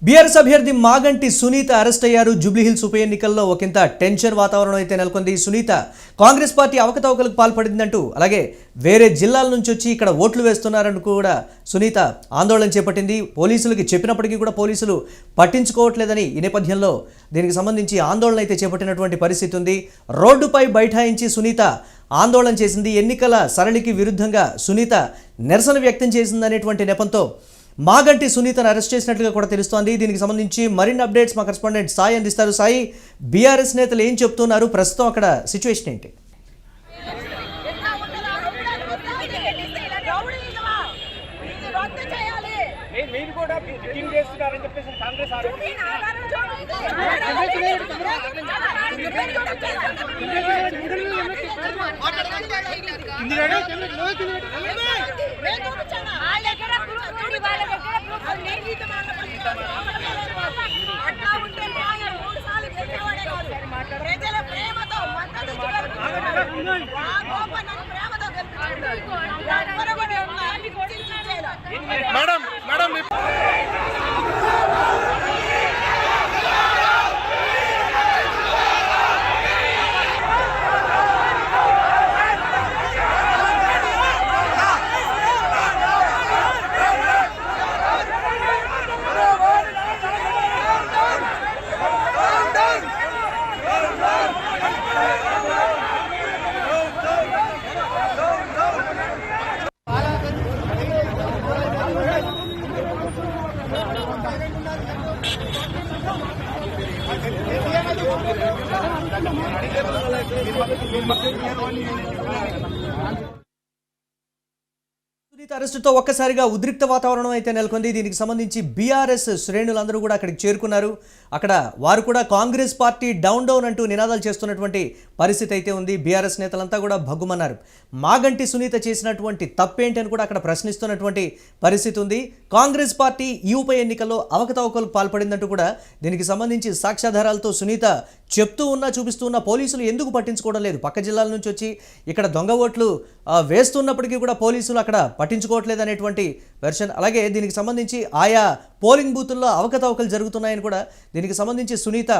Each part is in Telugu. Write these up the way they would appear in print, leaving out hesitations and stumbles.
బీఆర్ఎస్ అభ్యర్థి మాగంటి సునీత అరెస్ట్ అయ్యారు. జూబ్లీహిల్స్ ఉప ఎన్నికల్లో ఒకంత టెన్షన్ వాతావరణం అయితే నెలకొంది. సునీత కాంగ్రెస్ పార్టీ అవకతవకలకు పాల్పడిందంటూ, అలాగే వేరే జిల్లాల నుంచి వచ్చి ఇక్కడ ఓట్లు వేస్తున్నారంటూ కూడా సునీత ఆందోళన చేపట్టింది. పోలీసులకి చెప్పినప్పటికీ కూడా పోలీసులు పట్టించుకోవట్లేదని ఈ నేపథ్యంలో దీనికి సంబంధించి ఆందోళన అయితే చేపట్టినటువంటి పరిస్థితి ఉంది. రోడ్డుపై బైఠాయించి సునీత ఆందోళన చేసింది. ఎన్నికల సరళికి విరుద్ధంగా సునీత నిరసన వ్యక్తం చేసిందనేటువంటి నెపంతో మాగంటి సునీతను అరెస్ట్ చేసినట్లుగా కూడా తెలుస్తోంది. దీనికి సంబంధించి మరిన్ని అప్డేట్స్ మా కరెస్పాండెంట్ సాయి అందిస్తారు. సాయి, బీఆర్ఎస్ నేతలు ఏం చెప్తున్నారు, ప్రస్తుతం అక్కడ సిచ్యువేషన్ ఏంటి? సునీత అరెస్టుతో ఒక్కసారిగా ఉద్రిక్త వాతావరణం అయితే నెలకొంది. దీనికి సంబంధించి బీఆర్ఎస్ శ్రేణులందరూ కూడా అక్కడికి చేరుకున్నారు. అక్కడ వారు కూడా కాంగ్రెస్ పార్టీ డౌన్ డౌన్ అంటూ నినాదాలు చేస్తున్నటువంటి పరిస్థితి అయితే ఉంది. బీఆర్ఎస్ నేతలంతా కూడా భగ్గుమన్నారు. మాగంటి సునీత చేసినటువంటి తప్పేంటి అని కూడా అక్కడ ప్రశ్నిస్తున్నటువంటి పరిస్థితి ఉంది. కాంగ్రెస్ పార్టీ ఈ ఉప ఎన్నికల్లో అవకతవకలకు పాల్పడిందంటూ కూడా దీనికి సంబంధించి సాక్ష్యాధారాలతో సునీత చెప్తూ ఉన్నా, చూపిస్తూ ఉన్న పోలీసులు ఎందుకు పట్టించుకోవడం లేదు? పక్క జిల్లాల నుంచి వచ్చి ఇక్కడ దొంగ ఓట్లు వేస్తున్నప్పటికీ కూడా పోలీసులు అక్కడ పట్టించుకోవట్లేదు అనేటువంటి వెర్షన్. అలాగే దీనికి సంబంధించి ఆయా పోలింగ్ బూతుల్లో అవకతవకలు జరుగుతున్నాయని కూడా దీనికి సంబంధించి సునీత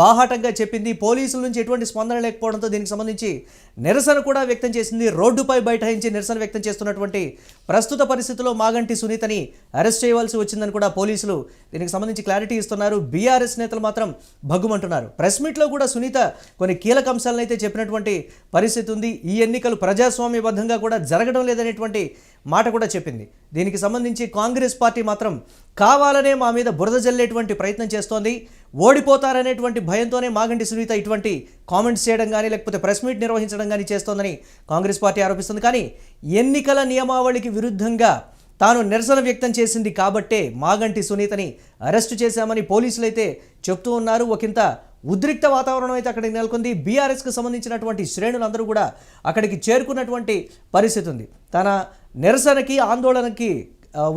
బాహాటంగా చెప్పింది. పోలీసుల నుంచి ఎటువంటి స్పందన లేకపోవడంతో దీనికి సంబంధించి నిరసన కూడా వ్యక్తం చేసింది. రోడ్డుపై బైఠాయించి నిరసన వ్యక్తం చేస్తున్నటువంటి ప్రస్తుత పరిస్థితుల్లో మాగంటి సునీతని అరెస్ట్ చేయవలసి వచ్చిందని కూడా పోలీసులు దీనికి సంబంధించి క్లారిటీ ఇస్తున్నారు. బీఆర్ఎస్ నేతలు మాత్రం భగ్గుమంటున్నారు. ప్రెస్ మీట్లో కూడా సునీత కొన్ని కీలక అంశాలను అయితే చెప్పినటువంటి పరిస్థితి ఉంది. ఈ ఎన్నికలు ప్రజాస్వామ్యబద్ధంగా కూడా జరగడం లేదనేటువంటి మాట కూడా చెప్పింది. దీనికి సంబంధించి కాంగ్రెస్ పార్టీ మాత్రం కావాలనే మా మీద బురద జల్లేటువంటి ప్రయత్నం చేస్తోంది. ఓడిపోతారనేటువంటి భయంతోనే మాగంటి సునీత ఇటువంటి కామెంట్స్ చేయడం కానీ, లేకపోతే ప్రెస్ మీట్ నిర్వహించడం కానీ చేస్తోందని కాంగ్రెస్ పార్టీ ఆరోపిస్తుంది. కానీ ఎన్నికల నియమావళికి విరుద్ధంగా తాను నిరసన వ్యక్తం చేసింది కాబట్టే మాగంటి సునీతని అరెస్టు చేశామని పోలీసులు అయితే చెప్తూ ఉన్నారు. ఒకంత ఉద్రిక్త వాతావరణం అయితే అక్కడికి నెలకొంది. బీఆర్ఎస్కి సంబంధించినటువంటి శ్రేణులందరూ కూడా అక్కడికి చేరుకున్నటువంటి పరిస్థితి ఉంది. తన నిరసనకి, ఆందోళనకి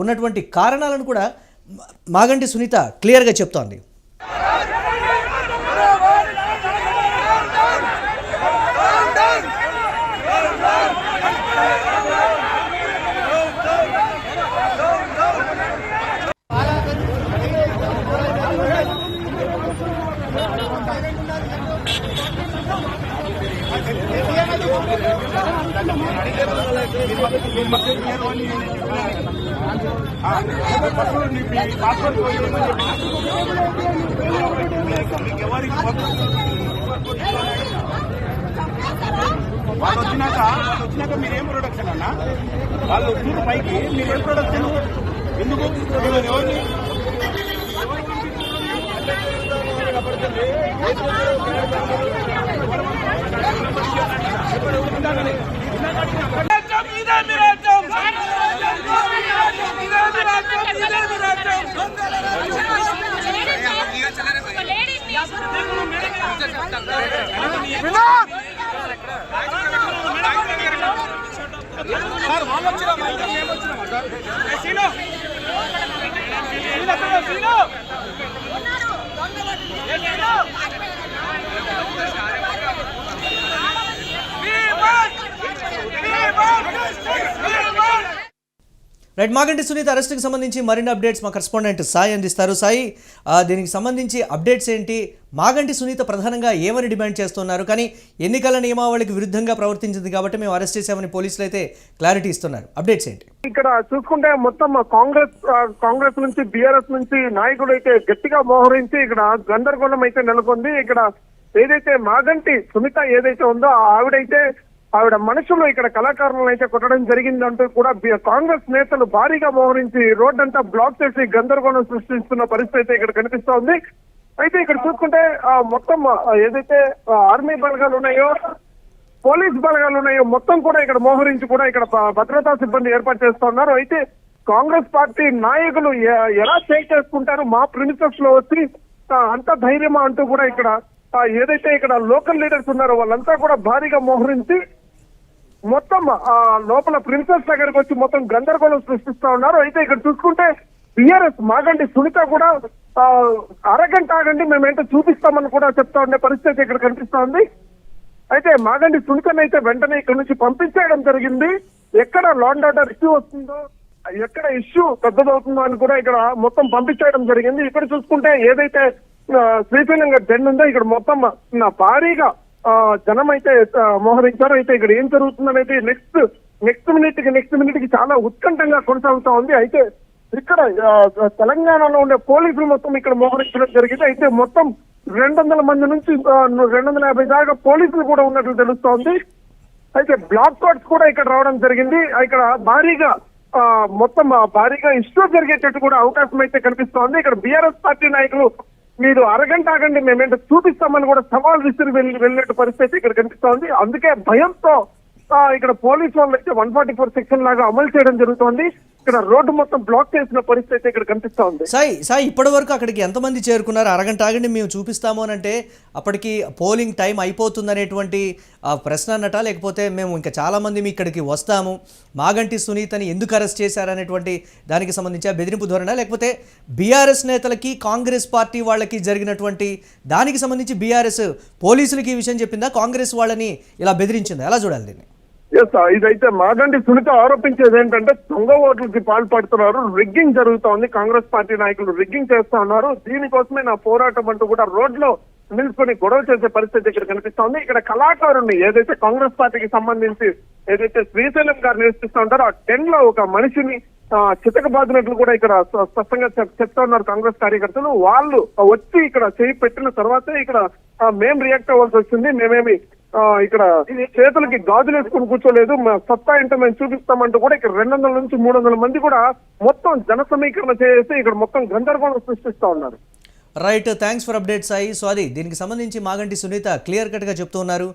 ఉన్నటువంటి కారణాలను కూడా మాగంటి సునీత క్లియర్గా చెప్తోంది. వాళ్ళు వచ్చినాక మీరేం ప్రొడక్షన్ అన్నా? వాళ్ళు వచ్చిన పైకి మీరేం ప్రొడక్షన్? ఎందుకు ఎవరిని రైట్, మాగంటి సునీత అరెస్ట్కి సంబంధించి మరిన్ని అప్డేట్స్ మా కరెస్పాండెంట్ సాయి అందిస్తారు. సాయి, దీనికి సంబంధించి అప్డేట్స్ ఏంటి? మాగంటి సునీత ప్రధానంగా ఏమని డిమాండ్ చేస్తున్నారు? కానీ ఎన్నికల నియమావళికి విరుద్ధంగా ప్రవర్తించింది కాబట్టి మేము అరెస్ట్ చేసామని పోలీసులు అయితే క్లారిటీ ఇస్తున్నారు. అప్డేట్స్ ఏంటి? ఇక్కడ చూసుకుంటే మొత్తం కాంగ్రెస్ నుంచి బీఆర్ఎస్ నుంచి నాయకులు అయితే గట్టిగా మోహరించి ఇక్కడ గందరగోళం అయితే నెలకొంది. ఇక్కడ ఏదైతే మాగంటి సునీత ఏదైతే ఉందో ఆవిడ మనుషులు ఇక్కడ కళాకారులను అయితే కొట్టడం జరిగిందంటూ కూడా కాంగ్రెస్ నేతలు భారీగా మోహరించి రోడ్డంతా బ్లాక్ చేసి గందరగోళం సృష్టిస్తున్న పరిస్థితి ఇక్కడ కనిపిస్తోంది. అయితే ఇక్కడ చూసుకుంటే మొత్తం ఏదైతే ఆర్మీ బలగాలు ఉన్నాయో, పోలీస్ బలగాలు ఉన్నాయో మొత్తం కూడా ఇక్కడ మోహరించి కూడా ఇక్కడ భద్రతా సిబ్బంది ఏర్పాటు చేస్తున్నారు. అయితే కాంగ్రెస్ పార్టీ నాయకులు ఎలా చేయి చేసుకుంటారు మా ప్రిన్సెస్ లో వచ్చి అంత ధైర్యమా అంటూ కూడా ఇక్కడ ఏదైతే ఇక్కడ లోకల్ లీడర్స్ ఉన్నారో వాళ్ళంతా కూడా భారీగా మోహరించి మొత్తం లోపల ప్రిన్సెస్ దగ్గరకు వచ్చి మొత్తం గందరగోళం సృష్టిస్తా ఉన్నారు. అయితే ఇక్కడ చూసుకుంటే బీఆర్ఎస్ మాగంటి సునీత కూడా అరగంట ఆగండి మేమేంటో చూపిస్తామని కూడా చెప్తా ఉండే పరిస్థితి ఇక్కడ కనిపిస్తా ఉంది. అయితే మాగంటి సునీతను అయితే వెంటనే ఇక్కడ నుంచి పంపించేయడం జరిగింది. ఎక్కడ లా అండ్ ఆర్డర్ ఇష్యూ వస్తుందో, ఎక్కడ ఇష్యూ పెద్దదవుతుందో అని కూడా ఇక్కడ మొత్తం పంపించేయడం జరిగింది. ఇక్కడ చూసుకుంటే ఏదైతే శ్రీశైలం జెండా ఉందో ఇక్కడ మొత్తం భారీగా జనం అయితే మోహరించారు. అయితే ఇక్కడ ఏం జరుగుతుందని అయితే నెక్స్ట్ మినిట్ కి చాలా ఉత్కంఠంగా కొనసాగుతా ఉంది. అయితే ఇక్కడ తెలంగాణలో ఉండే పోలీసులు మొత్తం ఇక్కడ మోహరించడం జరిగింది. అయితే మొత్తం 200 మంది నుంచి 250 దాకా పోలీసులు కూడా ఉన్నట్లు తెలుస్తోంది. అయితే బ్లాక్ కార్డ్స్ కూడా ఇక్కడ రావడం జరిగింది. ఇక్కడ భారీగా ఇష్యూ జరిగేటట్టు కూడా అవకాశం అయితే కనిపిస్తోంది. ఇక్కడ బీఆర్ఎస్ పార్టీ నాయకులు మీరు అరగంట ఆగండి మేమేంటో చూపిస్తామని కూడా సవాల్ విసిరి వెళ్ళినట్టు పరిస్థితి ఇక్కడ కనిపిస్తోంది. అందుకే భయంతో ఇక్కడ పోలీసు వాళ్ళు అయితే 144 సెక్షన్ లాగా అమలు చేయడం జరుగుతోంది. ఇక్కడ రోడ్డు మొత్తం బ్లాక్ చేసిన పరిస్థితి ఇక్కడ కనిపిస్తా ఉంది. సాయి ఇప్పటి వరకు అక్కడికి ఎంతమంది చేరుకున్నారు? అరగంట ఆగండి మేము చూపిస్తాము అని అంటే అప్పటికి పోలింగ్ టైం అయిపోతుంది అనేటువంటి ప్రశ్న అన్నట, లేకపోతే మేము ఇంకా చాలా మంది మీ ఇక్కడికి వస్తాము, మాగంటి సునీతని ఎందుకు అరెస్ట్ చేశారనేటువంటి దానికి సంబంధించి బెదిరింపు ధోరణ, లేకపోతే బీఆర్ఎస్ నేతలకి కాంగ్రెస్ పార్టీ వాళ్ళకి జరిగినటువంటి దానికి సంబంధించి బీఆర్ఎస్ పోలీసులకి ఈ విషయం చెప్పిందా, కాంగ్రెస్ వాళ్ళని ఇలా బెదిరించిందా? ఎలా చూడాలి దీన్ని? ఇదైతే మాగంటి సునీత ఆరోపించేది ఏంటంటే దొంగ ఓట్లకి పాల్పడుతున్నారు, రిగ్గింగ్ జరుగుతోంది, కాంగ్రెస్ పార్టీ నాయకులు రిగ్గింగ్ చేస్తా ఉన్నారు, దీనికోసమే నా పోరాటం అంటూ కూడా రోడ్లో నిలుచుకొని గొడవ చేసే పరిస్థితి ఇక్కడ కనిపిస్తోంది. ఇక్కడ కళాకారుని ఏదైతే కాంగ్రెస్ పార్టీకి సంబంధించి ఏదైతే శ్రీశైలం గారు నివసిస్తూ ఉంటారో ఆ 10 లో ఒక మనిషిని చితకబాదినట్లు కూడా ఇక్కడ స్పష్టంగా చెప్తా ఉన్నారు కాంగ్రెస్ కార్యకర్తలు. వాళ్ళు వచ్చి ఇక్కడ చేయి పెట్టిన తర్వాతే ఇక్కడ మేం రియాక్ట్ అవ్వాల్సి వచ్చింది. మేమేమి ఇక్కడ చేతులకి గాజులు వేసుకుని కూర్చోలేదు, సత్తా ఏంటో మేము చూపిస్తామంటూ కూడా ఇక్కడ 200 నుంచి 300 మంది కూడా మొత్తం జన సమీకరణ చేసి ఇక్కడ మొత్తం గందరగోళం సృష్టిస్తా ఉన్నారు. Right, thanks for update Sai. So అది దీనికి సంబంధించి మాగంటి సునీత క్లియర్ కట్గా చెప్తూ ఉన్నారు.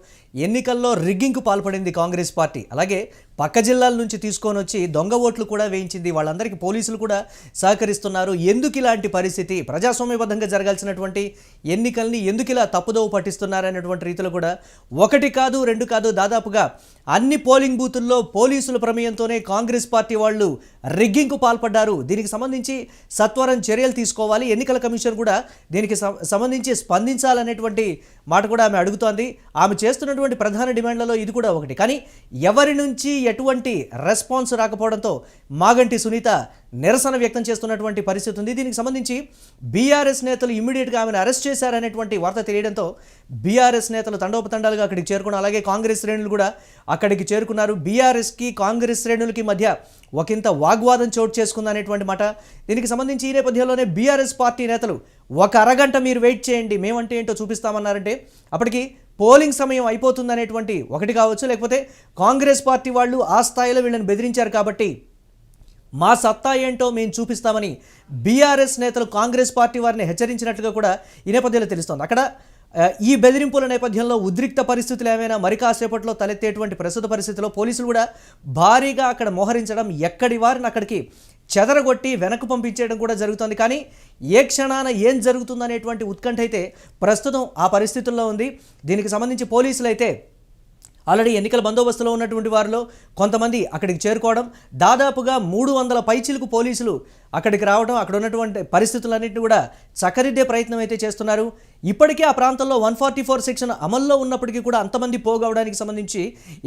ఎన్నికల్లో రిగ్గింగ్కు పాల్పడింది కాంగ్రెస్ పార్టీ, అలాగే పక్క జిల్లాల నుంచి తీసుకొని వచ్చి దొంగ ఓట్లు కూడా వేయించింది, వాళ్ళందరికీ పోలీసులు కూడా సహకరిస్తున్నారు. ఎందుకు ఇలాంటి పరిస్థితి, ప్రజాస్వామ్యబద్ధంగా జరగాల్సినటువంటి ఎన్నికల్ని ఎందుకు ఇలా తప్పుదోవ పట్టిస్తున్నారనేటువంటి రీతిలో కూడా 1 కాదు 2 కాదు దాదాపుగా అన్ని పోలింగ్ బూతుల్లో పోలీసుల ప్రమేయంతోనే కాంగ్రెస్ పార్టీ వాళ్ళు రిగ్గింగ్కు పాల్పడ్డారు. దీనికి సంబంధించి సత్వరం చర్యలు తీసుకోవాలి, ఎన్నికల కమిషన్ కూడా దీనికి సంబంధించి స్పందించాలనేటువంటి మాట కూడా ఆమె అడుగుతోంది. ఆమె చేస్తున్నటువంటి ప్రధాన డిమాండ్లలో ఇది కూడా ఒకటి. కానీ ఎవరి నుంచి ఎటువంటి రెస్పాన్స్ రాకపోవడంతో మాగంటి సునీత నిరసన వ్యక్తం చేస్తున్నటువంటి పరిస్థితి ఉంది. దీనికి సంబంధించి బీఆర్ఎస్ నేతలు ఇమ్మీడియట్గా ఆమెను అరెస్ట్ చేశారనేటువంటి వార్త తెలియడంతో బీఆర్ఎస్ నేతలు తండోపతండాలుగా అక్కడికి చేరుకున్నారు, అలాగే కాంగ్రెస్ శ్రేణులు కూడా అక్కడికి చేరుకున్నారు. బీఆర్ఎస్కి కాంగ్రెస్ శ్రేణులకి మధ్య ఒకంత వాగ్వాదం చోటు చేసుకుందనేటువంటి మాట. దీనికి సంబంధించి ఈ నేపథ్యంలోనే బీఆర్ఎస్ పార్టీ నేతలు ఒక అరగంట మీరు వెయిట్ చేయండి, మేమంటే ఏంటో చూపిస్తామన్నారంటే అప్పటికి పోలింగ్ సమయం అయిపోతుందనేటువంటి ఒకటి కావచ్చు, లేకపోతే కాంగ్రెస్ పార్టీ వాళ్ళు ఆ స్థాయిలో వీళ్ళని బెదిరించారు కాబట్టి మా సత్తా ఏంటో మేము చూపిస్తామని బీఆర్ఎస్ నేతలు కాంగ్రెస్ పార్టీ వారిని హెచ్చరించినట్లుగా కూడా ఈ నేపథ్యంలో తెలుస్తోంది. అక్కడ ఈ బెదిరింపుల నేపథ్యంలో ఉద్రిక్త పరిస్థితులు ఏమైనా మరి కాసేపట్లో తలెత్తేటువంటి ప్రస్తుత పరిస్థితిలో పోలీసులు కూడా భారీగా అక్కడ మోహరించడం, ఎక్కడి వారిని అక్కడికి చెదరగొట్టి వెనక్కు పంపించేయడం కూడా జరుగుతుంది. కానీ ఏ క్షణాన ఏం జరుగుతుందనేటువంటి ఉత్కంఠ అయితే ప్రస్తుతం ఆ పరిస్థితుల్లో ఉంది. దీనికి సంబంధించి పోలీసులు అయితే ఆల్రెడీ ఎన్నికల బందోబస్తులో ఉన్నటువంటి వారిలో కొంతమంది అక్కడికి చేరుకోవడం, దాదాపుగా 300 పైచిలకు పోలీసులు అక్కడికి రావడం, అక్కడ ఉన్నటువంటి పరిస్థితులన్నింటినీ కూడా చక్కదిద్దే ప్రయత్నం అయితే చేస్తున్నారు. ఇప్పటికే ఆ ప్రాంతంలో 144 సెక్షన్ అమల్లో ఉన్నప్పటికీ కూడా అంతమంది పోగవడానికి సంబంధించి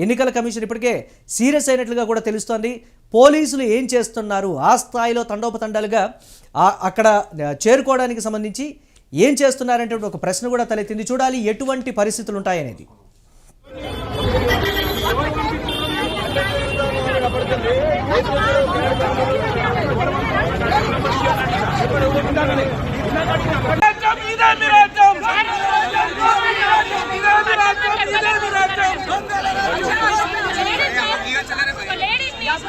ఎన్నికల కమిషన్ ఇప్పటికే సీరియస్ అయినట్లుగా కూడా తెలుస్తోంది. పోలీసులు ఏం చేస్తున్నారు, ఆ స్థాయిలో తండోపతండాలుగా అక్కడ చేరుకోవడానికి సంబంధించి ఏం చేస్తున్నారంటే ఒక ప్రశ్న కూడా తలెత్తింది. చూడాలి ఎటువంటి పరిస్థితులు ఉంటాయనేది. లేడీస్